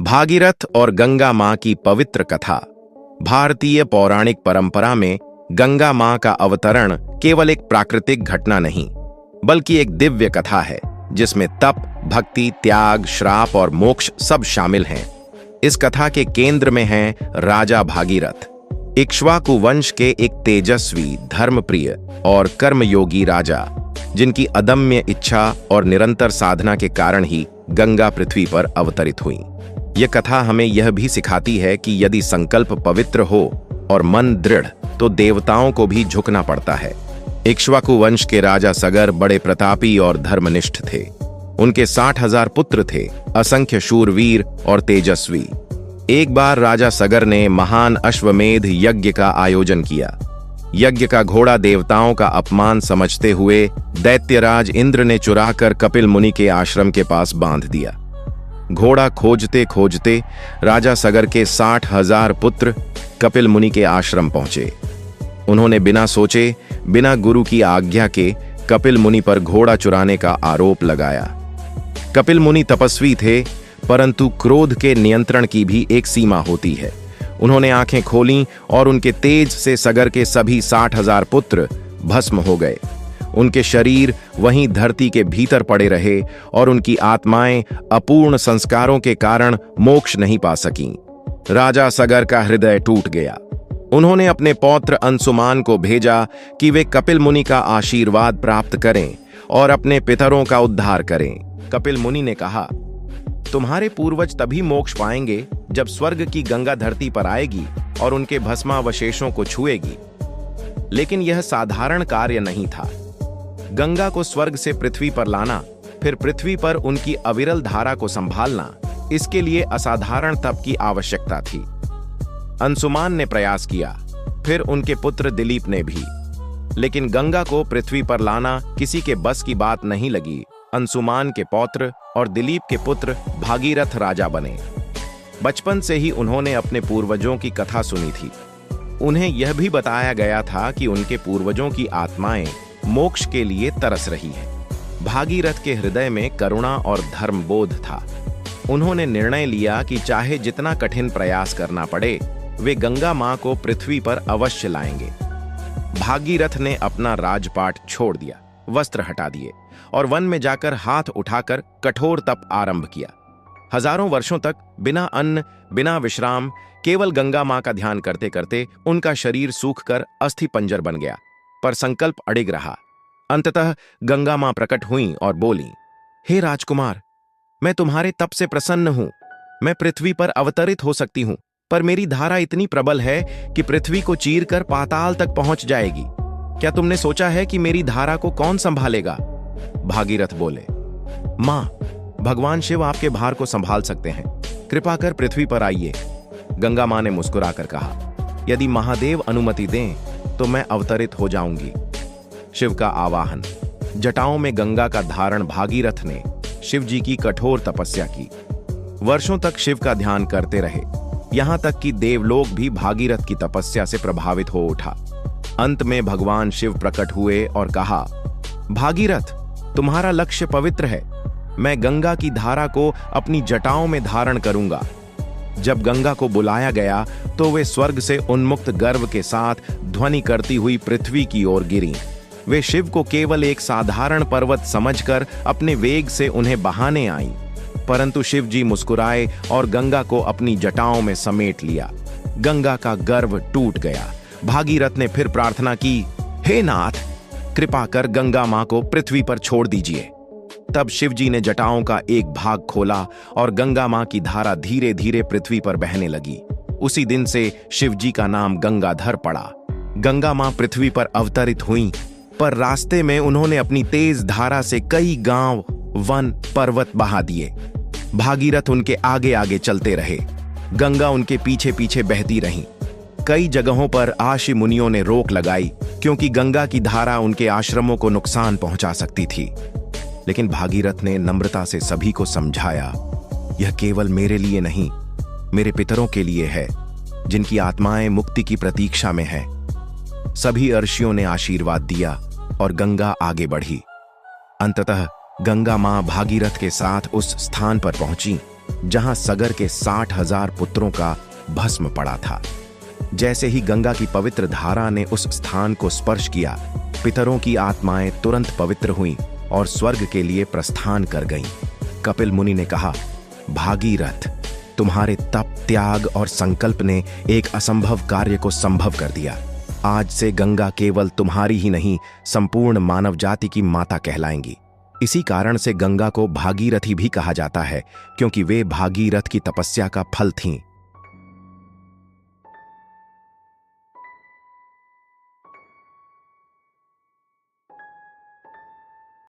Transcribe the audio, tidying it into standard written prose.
भागीरथ और गंगा मां की पवित्र कथा। भारतीय पौराणिक परंपरा में गंगा मां का अवतरण केवल एक प्राकृतिक घटना नहीं, बल्कि एक दिव्य कथा है जिसमें तप, भक्ति, त्याग, श्राप और मोक्ष सब शामिल हैं। इस कथा के केंद्र में हैं राजा भागीरथ, इक्ष्वाकु वंश के एक तेजस्वी, धर्मप्रिय और कर्मयोगी राजा, जिनकी अदम्य इच्छा और निरंतर साधना के कारण ही गंगा पृथ्वी पर अवतरित हुई। यह कथा हमें यह भी सिखाती है कि यदि संकल्प पवित्र हो और मन दृढ़, तो देवताओं को भी झुकना पड़ता है। इक्ष्वाकु वंश के राजा सगर बड़े प्रतापी और धर्मनिष्ठ थे। उनके 60,000 पुत्र थे, असंख्य शूरवीर और तेजस्वी। एक बार राजा सगर ने महान अश्वमेध यज्ञ का आयोजन किया। यज्ञ का घोड़ा देवताओं का अपमान समझते हुए दैत्यराज इंद्र ने चुराकर कपिल मुनि के आश्रम के पास बांध दिया। घोड़ा खोजते खोजते राजा सगर के 60,000 पुत्र कपिल मुनि के आश्रम पहुंचे। उन्होंने बिना सोचे, बिना गुरु की आज्ञा के कपिल मुनि पर घोड़ा चुराने का आरोप लगाया। कपिल मुनि तपस्वी थे, परंतु क्रोध के नियंत्रण की भी एक सीमा होती है। उन्होंने आंखें खोलीं और उनके तेज से सगर के सभी 60,000 पुत्र भस्म हो गए। उनके शरीर वहीं धरती के भीतर पड़े रहे और उनकी आत्माएं अपूर्ण संस्कारों के कारण मोक्ष नहीं पा सकीं। राजा सगर का हृदय टूट गया। उन्होंने अपने पौत्र अंशुमान को भेजा कि वे कपिल मुनि का आशीर्वाद प्राप्त करें और अपने पितरों का उद्धार करें। कपिल मुनि ने कहा, तुम्हारे पूर्वज तभी मोक्ष पाएंगे जब स्वर्ग की गंगा धरती पर आएगी और उनके भस्मावशेषों को छुएगी। लेकिन यह साधारण कार्य नहीं था। गंगा को स्वर्ग से पृथ्वी पर लाना, फिर पृथ्वी पर उनकी अविरल धारा को संभालना, इसके लिए असाधारण तप की आवश्यकता थी। अंशुमान ने प्रयास किया, फिर उनके पुत्र दिलीप ने भी, लेकिन गंगा को पृथ्वी पर लाना किसी के बस की बात नहीं लगी। अंशुमान के पौत्र और दिलीप के पुत्र भागीरथ राजा बने। बचपन से ही उन्होंने अपने पूर्वजों की कथा सुनी थी। उन्हें यह भी बताया गया था कि उनके पूर्वजों की आत्माएं मोक्ष के लिए तरस रही हैं। भागीरथ के हृदय में करुणा और धर्मबोध था। उन्होंने निर्णय लिया कि चाहे जितना कठिन प्रयास करना पड़े, वे गंगा मां को पृथ्वी पर अवश्य लाएंगे। भागीरथ ने अपना राजपाट छोड़ दिया, वस्त्र हटा दिए और वन में जाकर हाथ उठाकर कठोर तप आरंभ किया। हजारों वर्षों तक बिना अन्न, बिना विश्राम, केवल गंगा मां का ध्यान करते करते उनका शरीर सूखकर अस्थि पंजर बन गया, पर संकल्प अडिग रहा। अंततः गंगा मां प्रकट हुईं और बोलीं, हे राजकुमार, मैं तुम्हारे तप से प्रसन्न हूं। मैं पृथ्वी पर अवतरित हो सकती हूं, पर मेरी धारा इतनी प्रबल है कि पृथ्वी को चीरकर पाताल तक पहुंच जाएगी। क्या तुमने सोचा है कि मेरी धारा को कौन संभालेगा? भागीरथ बोले, मां, भगवान शिव आपके भार को संभाल सकते हैं। कृपा कर पृथ्वी पर आइए। गंगा मां ने मुस्कुराकर कहा, यदि महादेव अनुमति दें तो मैं अवतरित हो जाऊंगी। शिव का आवाहन। जटाओं में गंगा का धारण भागीरथ ने शिव जी की कठोर तपस्या की। वर्षों तक शिव का ध्यान करते रहे, यहां तक कि देवलोक भी भागीरथ की तपस्या से प्रभावित हो उठा। अंत में भगवान शिव प्रकट हुए और कहा, भागीरथ, तुम्हारा लक्ष्य पवित्र है। मैं गंगा की धारा को अपनी जटाओं में धारण करूंगा। जब गंगा को बुलाया गया तो वे स्वर्ग से उन्मुक्त गर्व के साथ ध्वनि करती हुई पृथ्वी की ओर गिरीं। वे शिव को केवल एक साधारण पर्वत समझकर अपने वेग से उन्हें बहाने आईं, परंतु शिव जी मुस्कुराए और गंगा को अपनी जटाओं में समेट लिया। गंगा का गर्व टूट गया। भागीरथ ने फिर प्रार्थना की, हे नाथ, कृपा कर गंगा मां को पृथ्वी पर छोड़ दीजिए। तब शिव जी ने जटाओं का एक भाग खोला और गंगा मां की धारा धीरे धीरे पृथ्वी पर बहने लगी। उसी दिन से शिव जी का नाम गंगाधर पड़ा। गंगा मां पृथ्वी पर अवतरित हुईं, पर रास्ते में उन्होंने अपनी तेज धारा से कई गांव, वन, पर्वत बहा दिए। भागीरथ उनके आगे आगे चलते रहे। गंगा उनके पीछे पीछे बहती रही। कई जगहों पर आशी मुनियों ने रोक लगाई, क्योंकि गंगा की धारा उनके आश्रमों को नुकसान पहुंचा सकती थी। लेकिन भागीरथ ने नम्रता से सभी को समझाया, यह केवल मेरे लिए नहीं, मेरे पितरों के लिए है, जिनकी आत्माएं मुक्ति की प्रतीक्षा में हैं। सभी ऋषियों ने आशीर्वाद दिया और गंगा आगे बढ़ी। अंततः गंगा मां भागीरथ के साथ उस स्थान पर पहुंची जहां सगर के 60,000 पुत्रों का भस्म पड़ा था। जैसे ही गंगा की पवित्र धारा ने उस स्थान को स्पर्श किया, पितरों की आत्माएं तुरंत पवित्र हुईं और स्वर्ग के लिए प्रस्थान कर गईं। कपिल मुनि ने कहा, भागीरथ, तुम्हारे तप, त्याग और संकल्प ने एक असंभव कार्य को संभव कर दिया। आज से गंगा केवल तुम्हारी ही नहीं, संपूर्ण मानव जाति की माता कहलाएंगी। इसी कारण से गंगा को भागीरथी भी कहा जाता है, क्योंकि वे भागीरथ की तपस्या का फल थीं।